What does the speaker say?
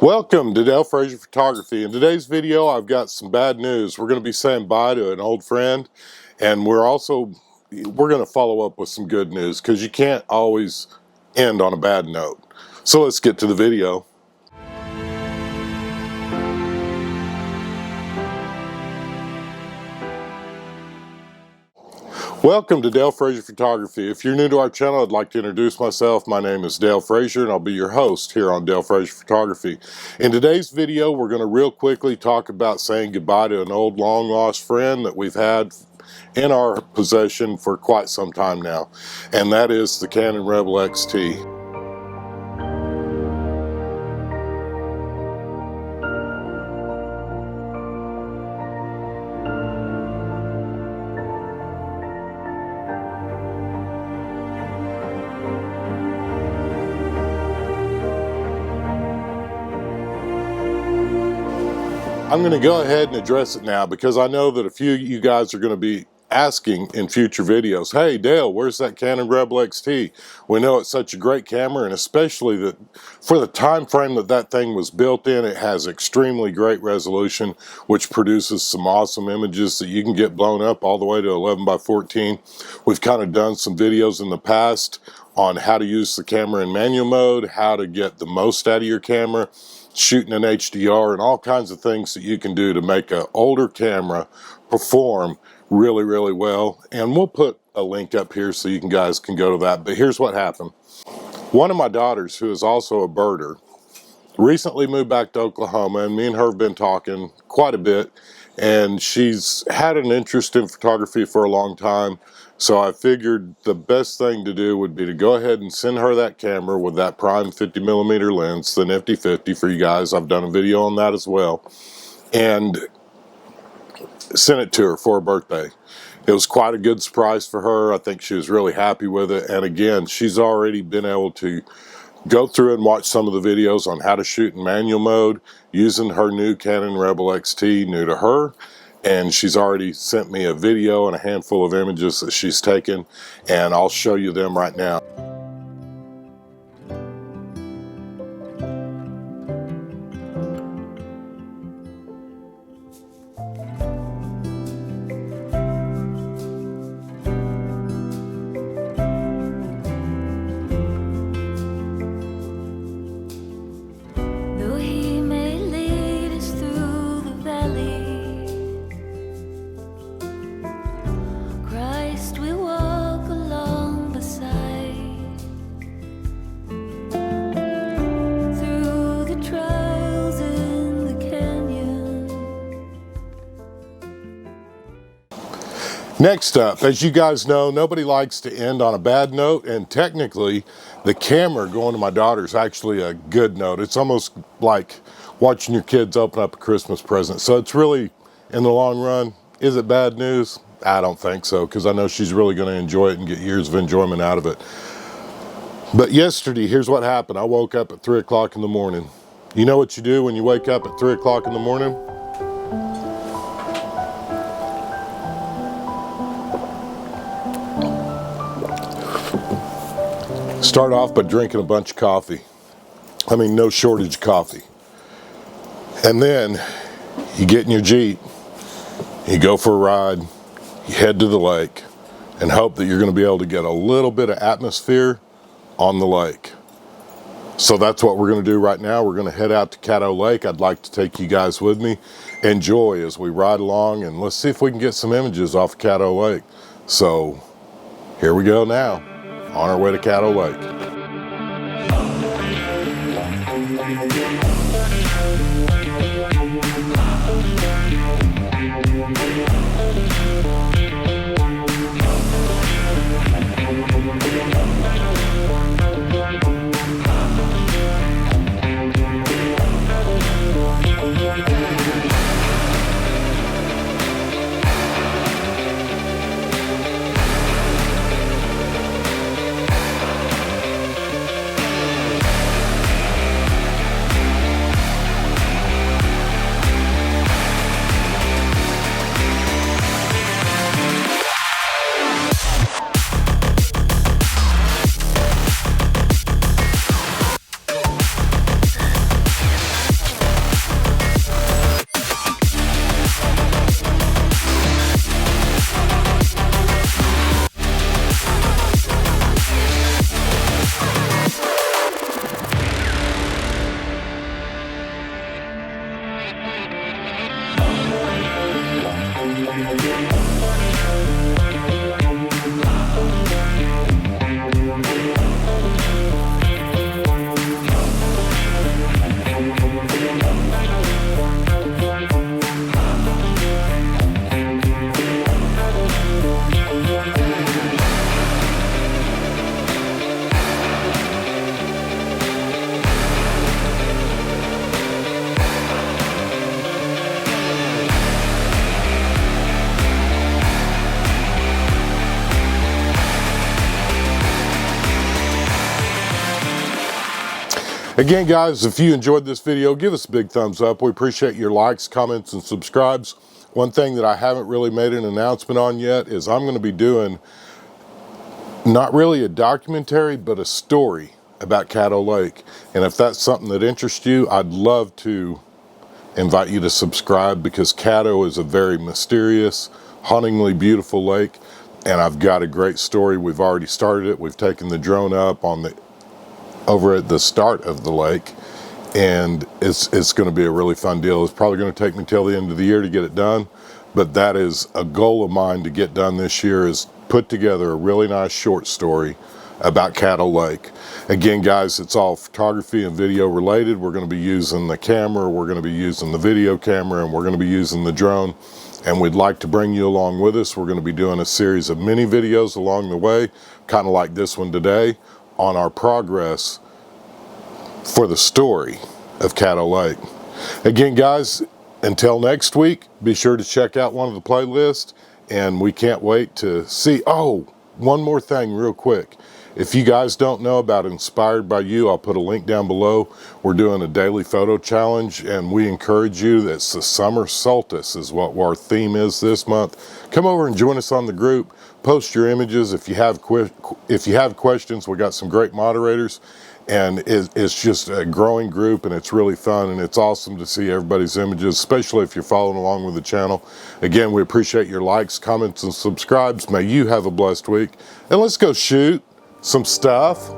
Welcome to Dale Frazier Photography. In today's video, I've got some bad news. We're going to be saying bye to an old friend, and we're going to follow up with some good news because you can't always end on a bad note. So let's get to the video. Welcome to Dale Frazier Photography. If you're new to our channel, I'd like to introduce myself. My name is Dale Frazier, and I'll be your host here on Dale Frazier Photography. In today's video, we're going to real quickly talk about saying goodbye to an old long-lost friend that we've had in our possession for quite some time now, and that is the Canon Rebel XT. I'm going to go ahead and address it now because I know that a few of you guys are going to be asking in future videos, hey Dale, where's that Canon Rebel XT? We know it's such a great camera, and especially that for the time frame that that thing was built in, it has extremely great resolution, which produces some awesome images that you can get blown up all the way to 11:14. We've kind of done some videos in the past on how to use the camera in manual mode, how to get the most out of your camera, shooting an HDR, and all kinds of things that you can do to make an older camera perform really, really well. And we'll put a link up here so you guys can go to that. But here's what happened. One of my daughters, who is also a birder, recently moved back to Oklahoma, and me and her have been talking quite a bit, and she's had an interest in photography for a long time. So I figured the best thing to do would be to go ahead and send her that camera with that prime 50mm lens, the Nifty 50 for you guys. I've done a video on that as well, and sent it to her for her birthday. It was quite a good surprise for her. I think she was really happy with it. And again, she's already been able to go through and watch some of the videos on how to shoot in manual mode using her new Canon Rebel XT, new to her. And she's already sent me a video and a handful of images that she's taken, and I'll show you them right now. Next up, as you guys know, nobody likes to end on a bad note, and technically the camera going to my daughter is actually a good note. It's almost like watching your kids open up a Christmas present. So it's really, in the long run, is it bad news? I don't think so, because I know she's really going to enjoy it and get years of enjoyment out of it. But yesterday, here's what happened. I woke up at 3 o'clock in the morning. You know what you do when you wake up at 3 o'clock in the morning? Start off by drinking a bunch of coffee. I mean, no shortage of coffee. And then you get in your Jeep, you go for a ride, you head to the lake, and hope that you're going to be able to get a little bit of atmosphere on the lake. So that's what we're going to do right now. We're going to head out to Caddo Lake. I'd like to take you guys with me. Enjoy as we ride along, and let's see if we can get some images off of Caddo Lake. So here we go now, on our way to Caddo Lake. Again, guys, if you enjoyed this video, give us a big thumbs up. We appreciate your likes, comments, and subscribes. One thing that I haven't really made an announcement on yet is I'm going to be doing not really a documentary, but a story about Caddo Lake. And if that's something that interests you, I'd love to invite you to subscribe, because Caddo is a very mysterious, hauntingly beautiful lake. And I've got a great story. We've already started it. We've taken the drone up over at the start of the lake, and it's going to be a really fun deal. It's probably going to take me till the end of the year to get it done, but that is a goal of mine to get done this year, is put together a really nice short story about Caddo Lake. Again, guys, it's all photography and video related. We're going to be using the camera, we're going to be using the video camera, and we're going to be using the drone, and we'd like to bring you along with us. We're going to be doing a series of mini videos along the way, kind of like this one today, on our progress for the story of Caddo Lake. Again, guys, until next week, be sure to check out one of the playlists, and we can't wait to see. Oh, one more thing real quick. If you guys don't know about Inspired by You, I'll put a link down below. We're doing a daily photo challenge, and we encourage you. That's the summer solstice is what our theme is this month. Come over and join us on the group. Post your images. If you have questions, we got some great moderators, and it's just a growing group, and it's really fun, and it's awesome to see everybody's images, especially if you're following along with the channel. Again, we appreciate your likes, comments, and subscribes. May you have a blessed week, and let's go shoot some stuff.